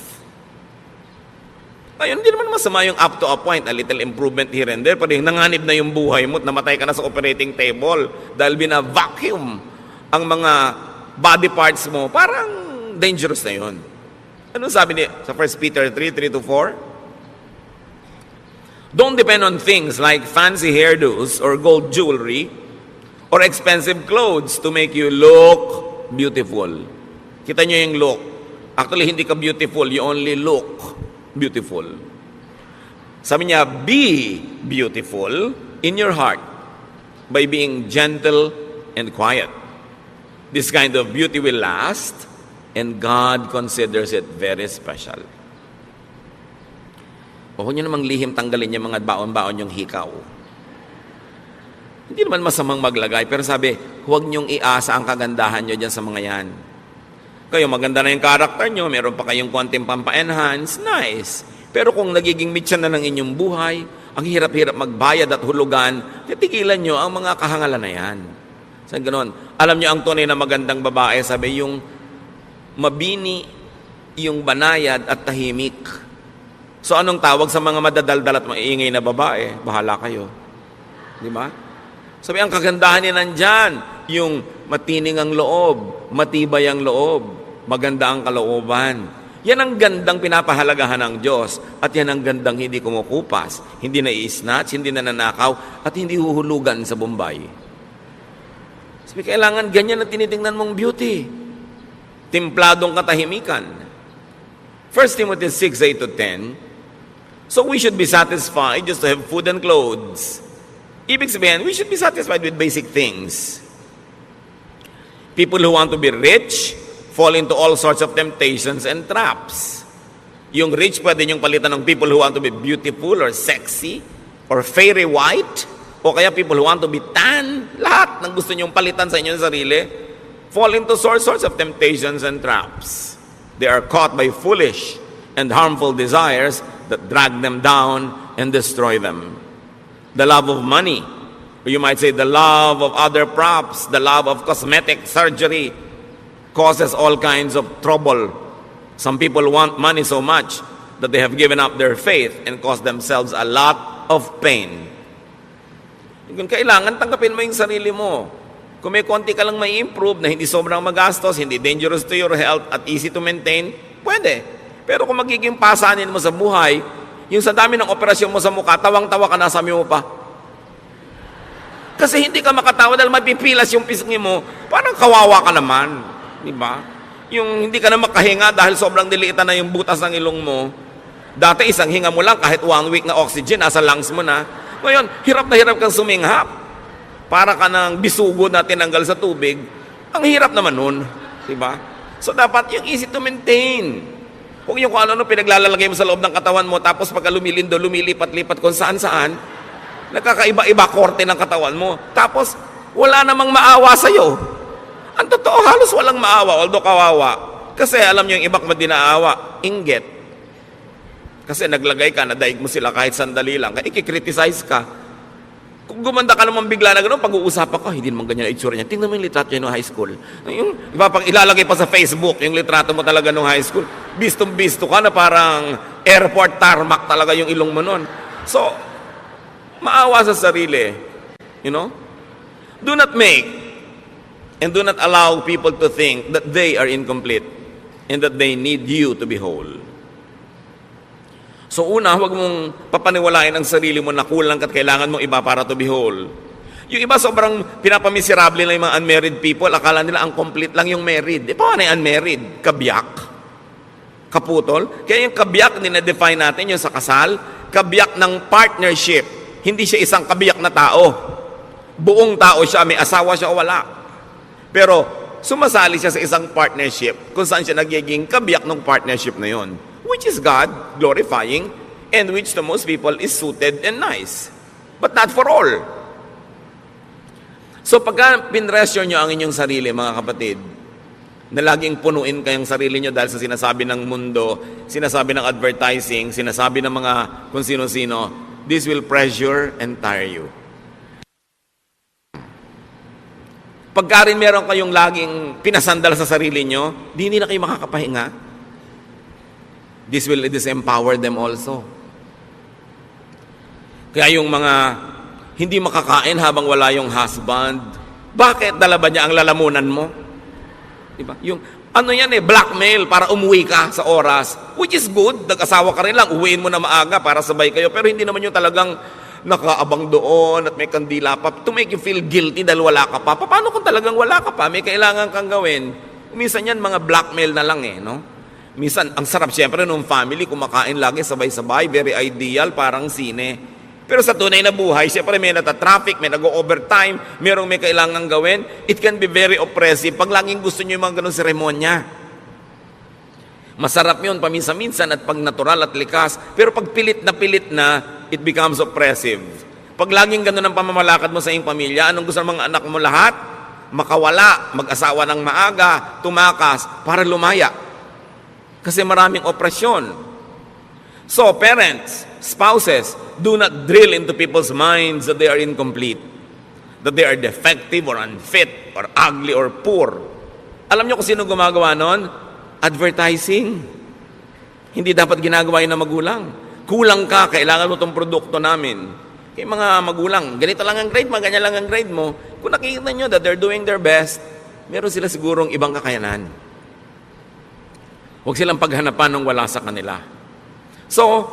Ayun, hindi naman masama yung up to a point, a little improvement here and there, pero yung nanganib na yung buhay mo at namatay ka na sa operating table dahil bina-vacuum ang mga body parts mo, parang dangerous na yun. Ano sabi niya sa 1 Peter 3:3-4? Don't depend on things like fancy hairdos or gold jewelry or expensive clothes to make you look beautiful. Kita niyo yung look. Actually, hindi ka beautiful, you only look beautiful. Sabi niya, be beautiful in your heart by being gentle and quiet. This kind of beauty will last, and God considers it very special. O huwag nyo namang lihim tanggalin yung mga baon-baon yung hikaw. Hindi naman masamang maglagay, pero sabi, huwag nyong iasa ang kagandahan nyo dyan sa mga yan. Kayo, maganda na yung character nyo, meron pa kayong konting pampa-enhance, nice. Pero kung nagiging mitya na ng inyong buhay, ang hirap-hirap magbayad at hulugan, titigilan nyo ang mga kahangalan na yan. So, ganoon. Alam nyo ang tunay na magandang babae, sabi, yung mabini, yung banayad at tahimik. So, anong tawag sa mga madadaldal at maiingay na babae? Bahala kayo. Di ba? Sabi, ang kagandahan niya nandyan, yung matining ang loob, matibay ang loob, maganda ang kalooban. Yan ang gandang pinapahalagahan ng Diyos at yan ang gandang hindi kumukupas, hindi na i-snatch, hindi na nanakaw, at hindi huhulugan sa Bombay. Sabi, kailangan ganyan na tinitingnan mong beauty. Timpladong katahimikan. 1 Timothy 6:8-10. So we should be satisfied just to have food and clothes. Ibig sabihin, we should be satisfied with basic things. People who want to be rich fall into all sorts of temptations and traps. Yung rich, pwede niyong palitan ng people who want to be beautiful or sexy or fairy white, o kaya people who want to be tan. Lahat ng gusto niyong palitan sa inyong sarili fall into all sorts of temptations and traps. They are caught by foolish and harmful desires that drag them down and destroy them. The love of money, or you might say the love of other props, the love of cosmetic surgery, causes all kinds of trouble. Some people want money so much that they have given up their faith and caused themselves a lot of pain. Kung kailangan, tanggapin mo yung sarili mo. Kung may konti ka lang may improve na hindi sobrang magastos, hindi dangerous to your health at easy to maintain, pwede. Pero kung magiging pasanin mo sa buhay, yung sa dami ng operasyon mo sa mukha, tawang-tawa ka na, sabi mo pa. Kasi hindi ka makatawa dahil mapipilas yung pisngi mo, parang kawawa ka naman. Di ba? Yung hindi ka na makahinga dahil sobrang diliitan na yung butas ng ilong mo. Dati isang hinga mo lang, kahit 1 week na oxygen, nasa lungs mo na. Ngayon, hirap na hirap kang suminghap. Para ka ng bisugo na tinanggal sa tubig. Ang hirap naman nun. Di ba? So dapat yung easy to maintain. Kung yung kung ano pinaglalalagay mo sa loob ng katawan mo, tapos pagka lumilindo, lumilipat-lipat kung saan-saan, nagkakaiba-iba korte ng katawan mo. Tapos, wala namang maawa sa'yo. Ang totoo, halos walang maawa, although kawawa. Kasi alam nyo yung ibang madinaawa, inggit. Kasi naglagay ka, nadaig mo sila kahit sandali lang, kaya ikikriticize ka. Kung gumanda ka naman bigla na gano'n, pag-uusapan ka, hindi naman ganyan ang itsura niya. Tingnan mo yung litrato niya noong high school. Yung, ilalagay pa sa Facebook, yung litrato mo talaga noong high school. Bistong-bisto ka na parang airport tarmac talaga yung ilong mo noon. So, maawa sa sarili. You know? Do not make and do not allow people to think that they are incomplete and that they need you to be whole. So una, huwag mong papaniwalain ang sarili mo na kulang at kailangan mong iba para to be whole. Yung iba sobrang pinapamiserable na yung mga unmarried people, akala nila ang complete lang yung married. Paano yung unmarried? Kabiyak? Kaputol? Kaya yung kabiyak, dinedefine natin yung sa kasal, kabiyak ng partnership. Hindi siya isang kabiyak na tao. Buong tao siya, may asawa siya o wala. Pero sumasali siya sa isang partnership kung saan siya nagiging kabiyak ng partnership na yon. Which is God glorifying and which to most people is suited and nice. But not for all. So pagka pinresyo nyo ang inyong sarili, mga kapatid, na laging punuin kayong sarili nyo dahil sa sinasabi ng mundo, sinasabi ng advertising, sinasabi ng mga kung sino-sino, this will pressure and tire you. Pagka rin meron kayong laging pinasandal sa sarili nyo, di hindi na kayo makakapahinga. This will disempower them also. Kaya yung mga hindi makakain habang wala yung husband, bakit dala ba niya ang lalamunan mo? Diba? Yung ano yan blackmail para umuwi ka sa oras, which is good, nag-asawa ka rin lang, uwiin mo na maaga para sabay kayo, pero hindi naman yung talagang nakaabang doon at may kandila pa to make you feel guilty dahil wala ka pa. Paano kung talagang wala ka pa, may kailangan kang gawin? Minsan yan mga blackmail na lang no? Minsan, ang sarap siyempre nung family, kumakain lagi sabay-sabay, very ideal, parang sine. Pero sa tunay na buhay, siyempre may nata-traffic, may nag-overtime, merong may kailangan gawin, it can be very oppressive pag laging gusto nyo yung mga ganun seremonya. Masarap yun paminsan-minsan at pag natural at likas, pero pag pilit na, it becomes oppressive. Pag laging ganun ang pamamalakad mo sa iyong pamilya, anong gusto ng mga anak mo lahat? Makawala, mag-asawa ng maaga, tumakas, para lumaya. Kasi maraming opresyon. So, parents, spouses, do not drill into people's minds that they are incomplete, that they are defective or unfit or ugly or poor. Alam niyo kung sino gumagawa nun? Advertising. Hindi dapat ginagawa yun ng magulang. Kulang ka, kailangan mo itong produkto namin. Kaya mga magulang, ganito lang ang grade mo, ganyan lang ang grade mo. Kung nakikita nyo that they're doing their best, meron sila sigurong ibang kakayanan. Huwag silang paghanapan ng wala sa kanila. So,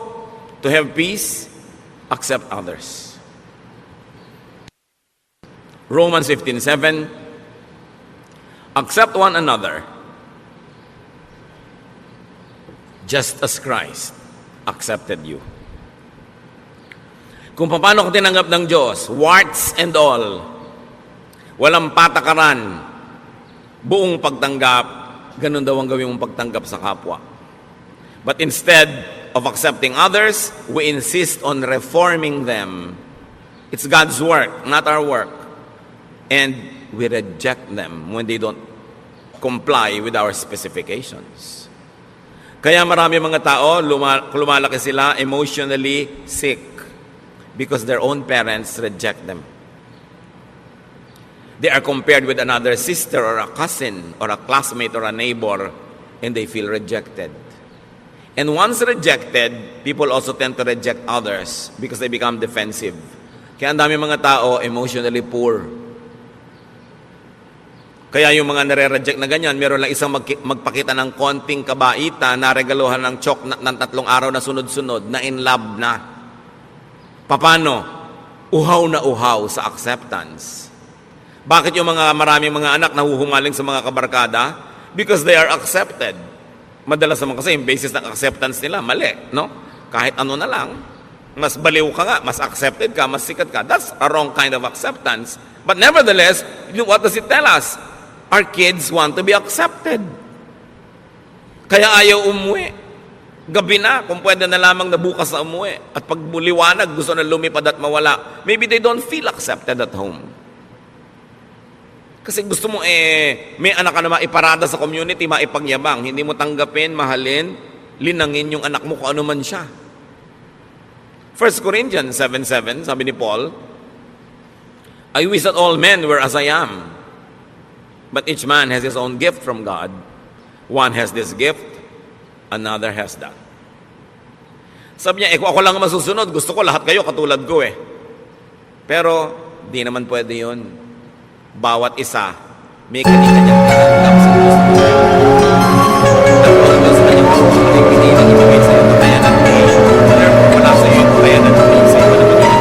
to have peace, accept others. Romans 15:7, accept one another, just as Christ accepted you. Kung paano ko tinanggap ng Diyos, warts and all, walang patakaran, buong pagtanggap, ganun daw ang gawin mong pagtanggap sa kapwa. But instead of accepting others, we insist on reforming them. It's God's work, not our work. And we reject them when they don't comply with our specifications. Kaya marami mga tao, lumalaki sila emotionally sick because their own parents reject them. They are compared with another sister or a cousin or a classmate or a neighbor, and they feel rejected. And once rejected, people also tend to reject others because they become defensive. Kaya ang dami mga tao emotionally poor. Kaya yung mga nare-reject na ganyan, meron lang isang magpakita ng konting kabaita na regaluhan ng choknat ng 3 araw na sunod-sunod, na in love na. Paano? Uhaw na uhaw sa acceptance. Bakit yung maraming mga anak nahuhumaling sa mga kabarkada? Because they are accepted. Madalas naman kasi yung basis ng acceptance nila, mali, no? Kahit ano na lang, mas baliw ka nga, mas accepted ka, mas sikat ka. That's a wrong kind of acceptance. But nevertheless, what does it tell us? Our kids want to be accepted. Kaya ayaw umuwi. Gabi na, kung pwede na lamang na bukas na umuwi. At pag liwanag, gusto na lumipad at mawala. Maybe they don't feel accepted at home. Kasi gusto mo may anak ka na maiparada sa community, maipagyabang. Hindi mo tanggapin, mahalin, linangin yung anak mo kung ano man siya. 1 Corinthians 7:7, sabi ni Paul, I wish that all men were as I am. But each man has his own gift from God. One has this gift, another has that. Sabi niya, kung ako lang masusunod, gusto ko lahat kayo katulad ko eh. Pero, di naman pwede yun. Bawat isa, may kanya-kanyang tanggap sa gusto. At sa kanyang gusto, hindi lang ibigay sa'yo ito kaya ng day. Therefore, wala sa'yo ito kaya ng day sa'yo na magiging.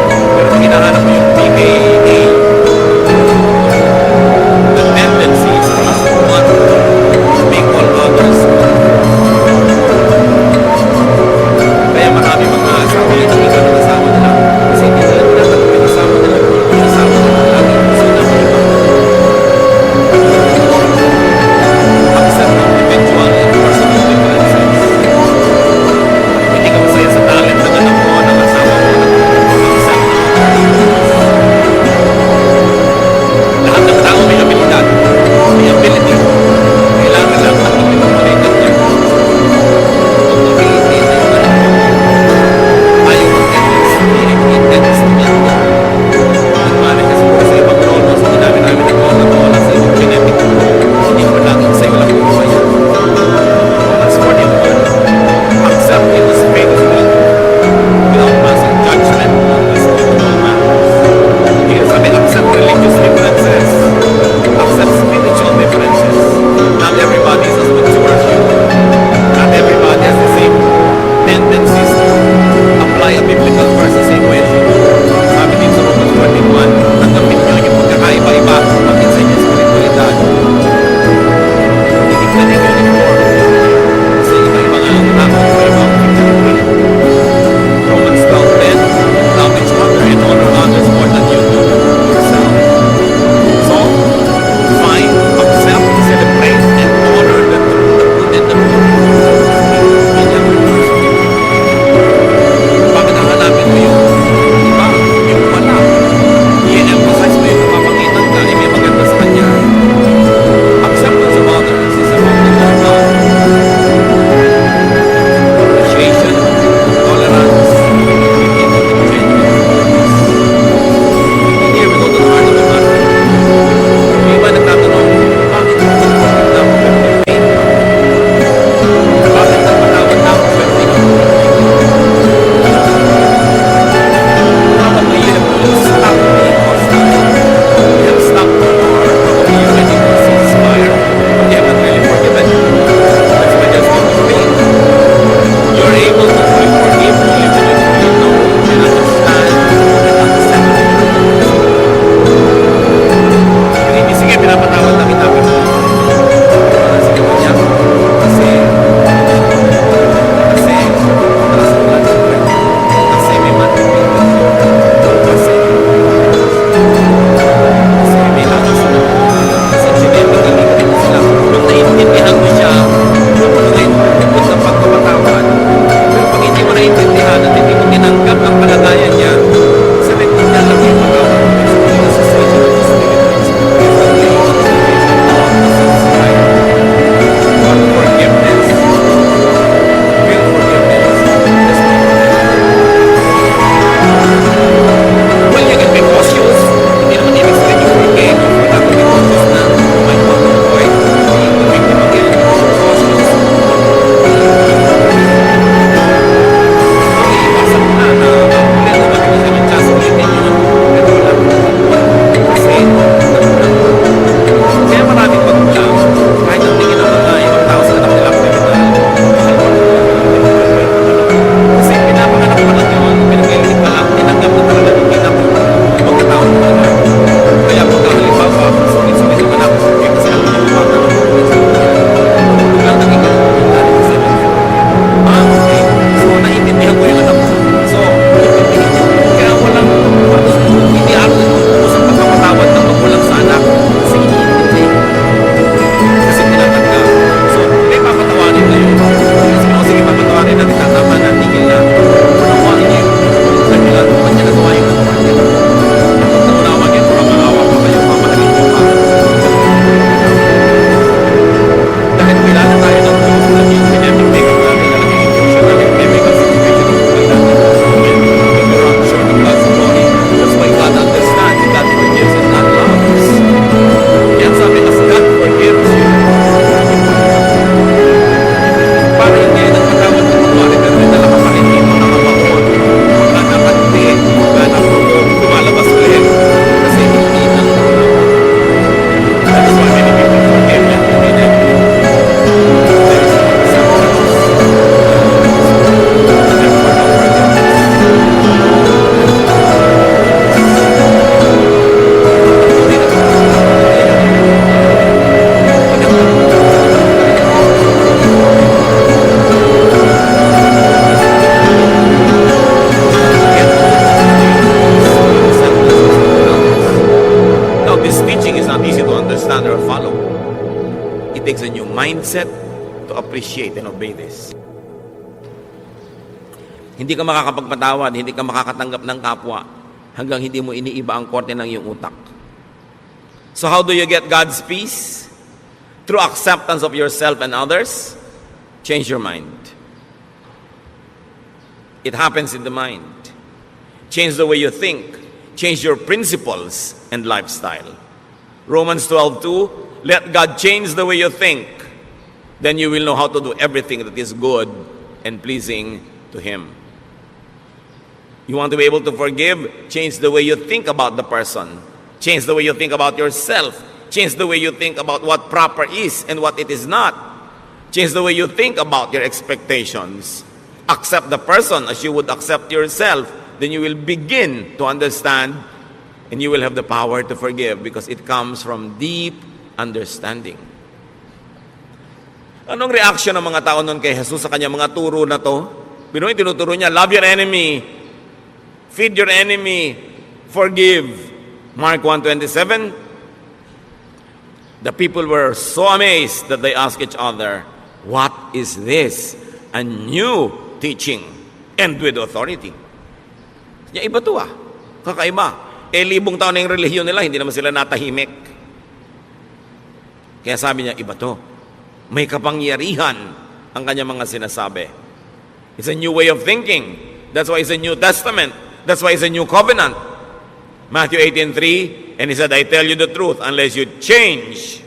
Pero kung hinahanap mo yung PKA, the tendency is for us to want to make all others. Kaya marami mga asawa yung nakita ng asawa nila. Kasi hindi nila tinatanggap yung asawa nila. Yung asawa nila lagi gusto na may iba. Accept ng individual and personal differences. Hindi ka masaya sa talent ng anak mo. takes a new mindset to appreciate and obey this. Hindi ka makakapagpatawad, hindi ka makakatanggap ng kapwa hanggang hindi mo iniiba ang korte ng iyong utak. So how do you get God's peace? Through acceptance of yourself and others. Change your mind. It happens in the mind. Change the way you think. Change your principles and lifestyle. Romans 12:2, let God change the way you think. Then you will know how to do everything that is good and pleasing to Him. You want to be able to forgive? Change the way you think about the person. Change the way you think about yourself. Change the way you think about what proper is and what it is not. Change the way you think about your expectations. Accept the person as you would accept yourself. Then you will begin to understand and you will have the power to forgive because it comes from deep understanding. Anong reaction ng mga tao noon kay Jesus sa kanyang mga turo na to? Pinoy, tinuturo niya, love your enemy, feed your enemy, forgive. Mark 1:27, the people were so amazed that they asked each other, what is this? A new teaching and with authority. Ya, iba to kakaiba. Libong taon na yung relihiyon nila, hindi naman sila natahimik. Kaya sabi niya, iba to. May kapangyarihan ang kanyang mga sinasabi. It's a new way of thinking. That's why it's a New Testament. That's why it's a new covenant. Matthew 18:3, and he said, I tell you the truth, unless you change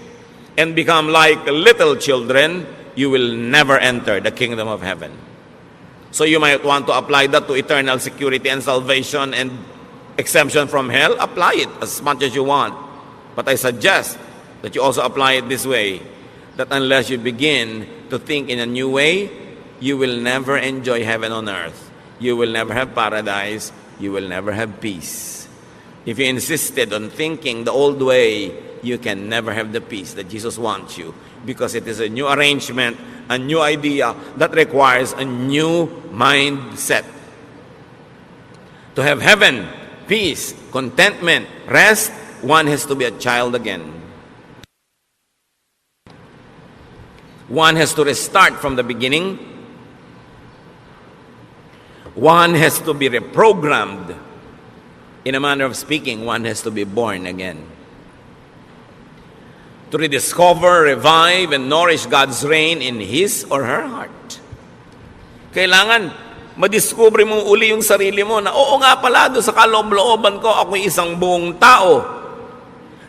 and become like little children, you will never enter the kingdom of heaven. So you might want to apply that to eternal security and salvation and exemption from hell. Apply it as much as you want. But I suggest that you also apply it this way, that unless you begin to think in a new way, you will never enjoy heaven on earth. You will never have paradise. You will never have peace. If you insisted on thinking the old way, you can never have the peace that Jesus wants you, because it is a new arrangement, a new idea that requires a new mindset. To have heaven, peace, contentment, rest, one has to be a child again. One has to restart from the beginning. One has to be reprogrammed. In a manner of speaking, one has to be born again. To rediscover, revive, and nourish God's reign in his or her heart. Kailangan madiscover mo uli yung sarili mo na oo nga pala, doon sa kaloob-looban ko, ako'y isang buong tao.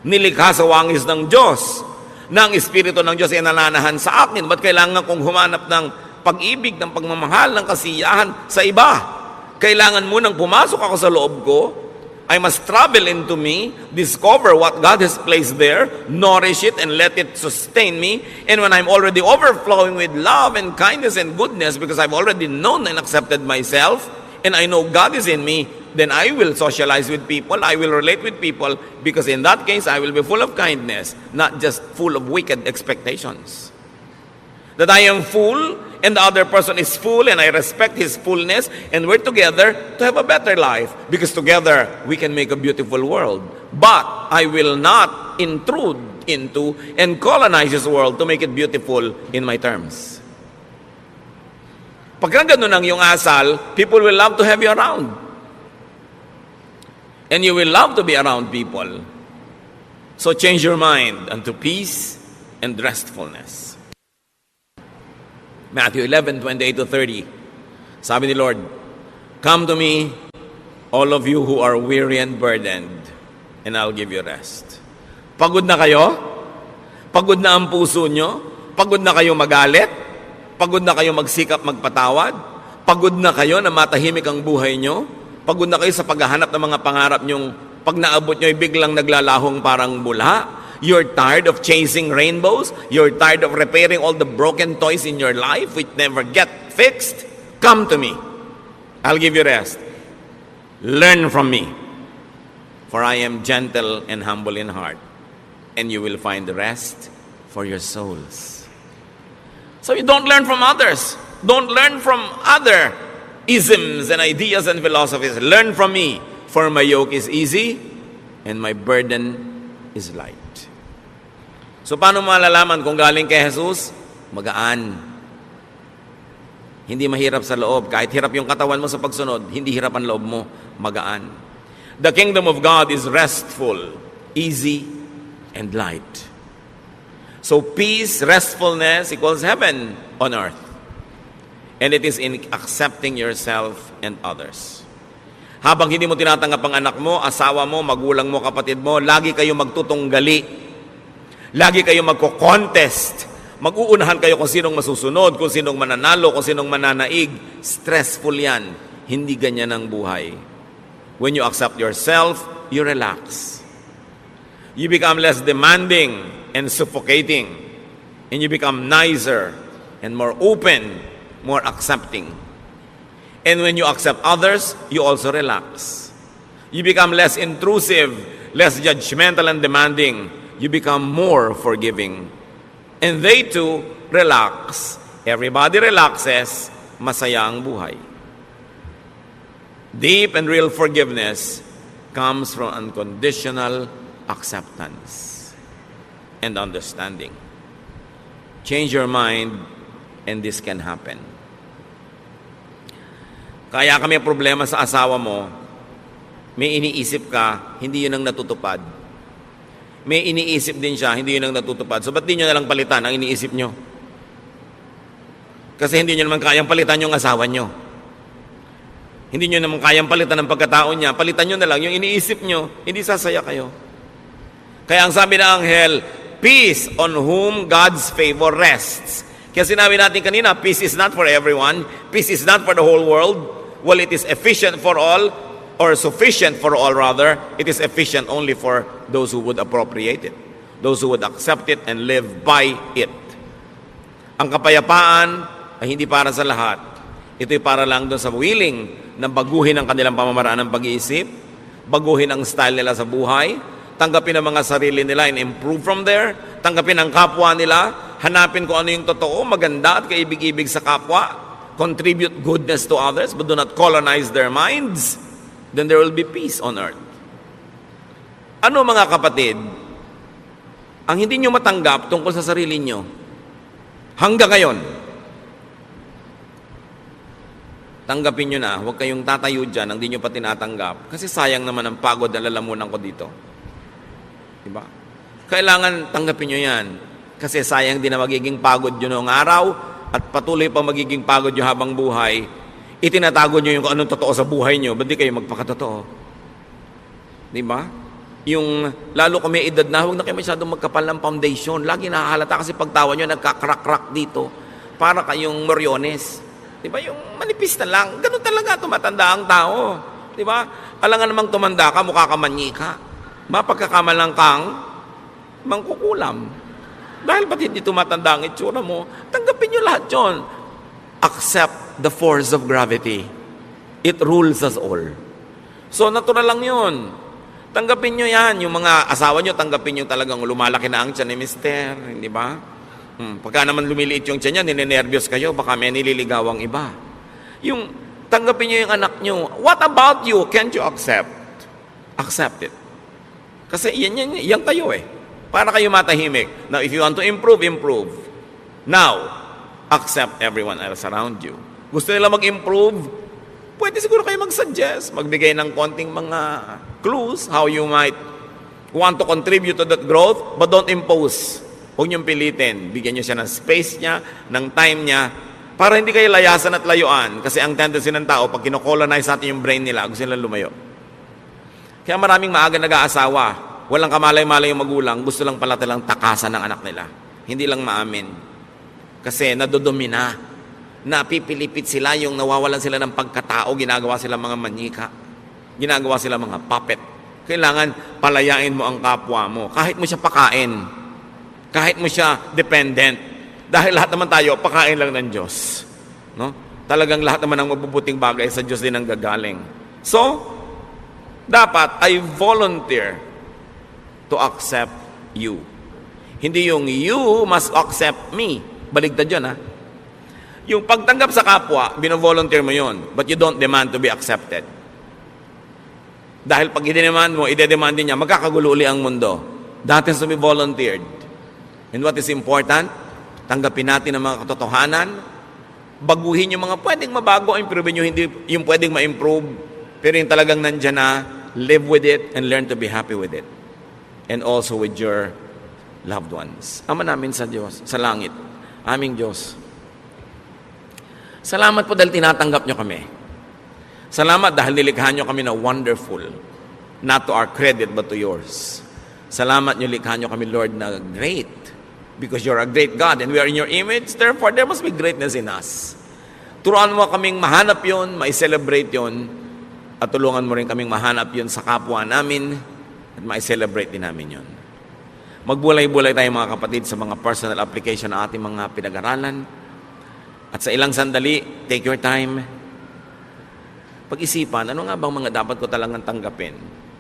Nilikha sa wangis ng Diyos. Na ang Espiritu ng Diyos ay nananahan sa akin. Ba't kailangan kong humanap ng pag-ibig, ng pagmamahal, ng kasiyahan sa iba? Kailangan munang pumasok ako sa loob ko. I must travel into me, discover what God has placed there, nourish it, and let it sustain me. And when I'm already overflowing with love and kindness and goodness, because I've already known and accepted myself, and I know God is in me, then I will socialize with people, I will relate with people, because in that case, I will be full of kindness, not just full of wicked expectations. That I am full, and the other person is full, and I respect his fullness, and we're together to have a better life, because together we can make a beautiful world. But I will not intrude into and colonize this world to make it beautiful in my terms. Pagka ganun ang iyong asal, people will love to have you around. And you will love to be around people. So change your mind unto peace and restfulness. Matthew 11:28-30. Sabi ni Lord, come to me, all of you who are weary and burdened, and I'll give you rest. Pagod na kayo? Pagod na ang puso nyo? Pagod na kayo magalit? Pagod na kayo magsikap magpatawad? Pagod na kayo na matahimik ang buhay nyo? Pagod na kayo sa paghahanap ng mga pangarap nyong pag naabot nyo ay biglang naglalahong parang bula? You're tired of chasing rainbows? You're tired of repairing all the broken toys in your life which never get fixed? Come to me. I'll give you rest. Learn from me. For I am gentle and humble in heart, and you will find rest for your souls. So you don't learn from others. Don't learn from other isms and ideas and philosophies. Learn from me, for my yoke is easy and my burden is light. So paano malalaman kung galing kay Jesus? Magaan. Hindi mahirap sa loob. Kahit hirap yung katawan mo sa pagsunod, hindi hirap ang loob mo. Magaan. The kingdom of God is restful, easy, and light. So peace, restfulness equals heaven on earth. And it is in accepting yourself and others. Habang hindi mo tinatanggap ang anak mo, asawa mo, magulang mo, kapatid mo, lagi kayo magtutunggali. Lagi kayo magko-contest. Mag-uunahan kayo kung sinong masusunod, kung sinong mananalo, kung sinong mananaig. Stressful yan. Hindi ganyan ang buhay. When you accept yourself, you relax. You become less demanding and suffocating. And you become nicer and more open, more accepting. And when you accept others, you also relax. You become less intrusive, less judgmental and demanding. You become more forgiving. And they too relax. Everybody relaxes, masaya ang buhay. Deep and real forgiveness comes from unconditional acceptance and understanding. Change your mind and this can happen. Kaya kami problema sa asawa mo, may iniisip ka, hindi yun ang natutupad. May iniisip din siya, hindi yun ang natutupad. So ba't di nyo nalang palitan ang iniisip nyo? Kasi hindi nyo naman kayang palitan yung asawa nyo. Hindi nyo naman kayang palitan ang pagkatao niya. Palitan nyo na lang yung iniisip nyo, hindi sasaya kayo. Kaya ang sabi ng anghel, peace on whom God's favor rests. Kaya sinabi natin kanina, peace is not for everyone. Peace is not for the whole world. Well, it is efficient for all, or sufficient for all rather. It is efficient only for those who would appropriate it, those who would accept it and live by it. Ang kapayapaan ay hindi para sa lahat. Ito'y para lang doon sa willing na baguhin ang kanilang pamamaraan ng pag-iisip, baguhin ang style nila sa buhay, tanggapin ang mga sarili nila and improve from there, tanggapin ang kapwa nila, hanapin kung ano yung totoo, maganda at kaibig-ibig sa kapwa, contribute goodness to others, but do not colonize their minds, then there will be peace on earth. Ano mga kapatid, ang hindi nyo matanggap tungkol sa sarili nyo, hanggang ngayon, tanggapin nyo na, huwag kayong tatayo dyan ang hindi nyo pa tinatanggap, kasi sayang naman ang pagod na lalamunan ko dito. Diba? Kailangan tanggapin nyo yan, kasi sayang din na magiging pagod yun noong araw, at patuloy pa magiging pagod nyo habang buhay, itinatago nyo yung kung anong totoo sa buhay nyo, ba't di kayo magpakatotoo? Diba? Yung, lalo kung may edad na, huwag na kayo masyadong magkapal ng foundation. Lagi nakahalata kasi pagtawa nyo, nagkakrak-krak dito. Para kayong moryones. Diba? Yung manipis na lang. Ganun talaga, tumatanda ang tao. Diba? Alangan namang tumanda ka, mukha ka manyika. Mapagkakamalang kang mangkukulam. Dahil pati hindi tumatanda ang itsura mo, tanggapin nyo lahat yun. Accept the force of gravity. It rules us all. So, natural lang yun. Tanggapin nyo yan. Yung mga asawa nyo, tanggapin nyo talagang lumalaki na ang tiyan ni mister. Hindi ba? Pagka naman lumiliit yung tiyan niya, ninenervyos kayo, baka may nililigawang iba. Yung, tanggapin nyo yung anak nyo. What about you? Can't you accept? Accept it. Kasi yan kayo eh. Para kayo matahimik. Now, if you want to improve, improve. Now, accept everyone else around you. Gusto nila mag-improve? Pwede siguro kayo mag-suggest, magbigay ng konting mga clues how you might want to contribute to that growth, but don't impose. Huwag niyong pilitin. Bigyan niyo siya ng space niya, ng time niya, para hindi kayo layasan at layuan. Kasi ang tendency ng tao, pag kinocolonize natin yung brain nila, gusto nila lumayo. Kaya maraming maaga nag-aasawa, walang kamalay-malay yung magulang, gusto lang pala talang takasan ng anak nila. Hindi lang maamin. Kasi nadodomina. Napipilipit sila, yung nawawalan sila ng pagkatao, ginagawa sila mga manyika, ginagawa sila mga puppet. Kailangan palayain mo ang kapwa mo, kahit mo siya pakain, kahit mo siya dependent, dahil lahat naman tayo pakain lang ng Diyos, no? Talagang lahat naman ng mabubuting bagay sa Diyos din ang gagaling. So dapat I volunteer to accept you, hindi yung you must accept me. Baligtad yun, ha? Yung pagtanggap sa kapwa, bino-volunteer mo yun, but you don't demand to be accepted. Dahil pag i-demand mo, i-demand din niya, magkakagulo uli ang mundo. That is to be volunteered. And what is important? Tanggapin natin ang mga katotohanan, baguhin yung mga pwedeng mabago, improve yung hindi yung pwedeng ma-improve, pero yung talagang nandyan na, live with it and learn to be happy with it. And also with your loved ones. Ama namin sa Diyos, sa langit, aming Diyos, salamat po dahil tinatanggap nyo kami. Salamat dahil nilikha nyo kami na wonderful, not to our credit but to yours. Salamat nyo likha nyo kami, Lord, na great, because you're a great God and we are in your image, therefore there must be greatness in us. Turuan mo kaming mahanap yun, ma-celebrate yun, at tulungan mo rin kaming mahanap yun sa kapwa namin, at ma-celebrate din namin yun. Magbulay-bulay tayo mga kapatid sa mga personal application ng ating mga pinag-aralan. At sa ilang sandali, take your time. Pag-isipan, ano nga bang mga dapat ko talagang tanggapin?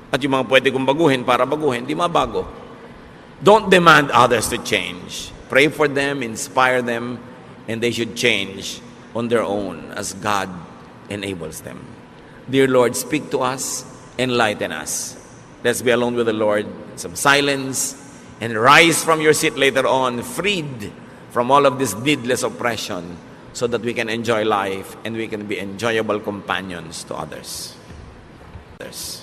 At yung mga pwede kong baguhin para baguhin, di mabago. Don't demand others to change. Pray for them, inspire them, and they should change on their own as God enables them. Dear Lord, speak to us, enlighten us. Let's be alone with the Lord, some silence, and rise from your seat later on, freed from all of this needless oppression, so that we can enjoy life and we can be enjoyable companions to others. Others.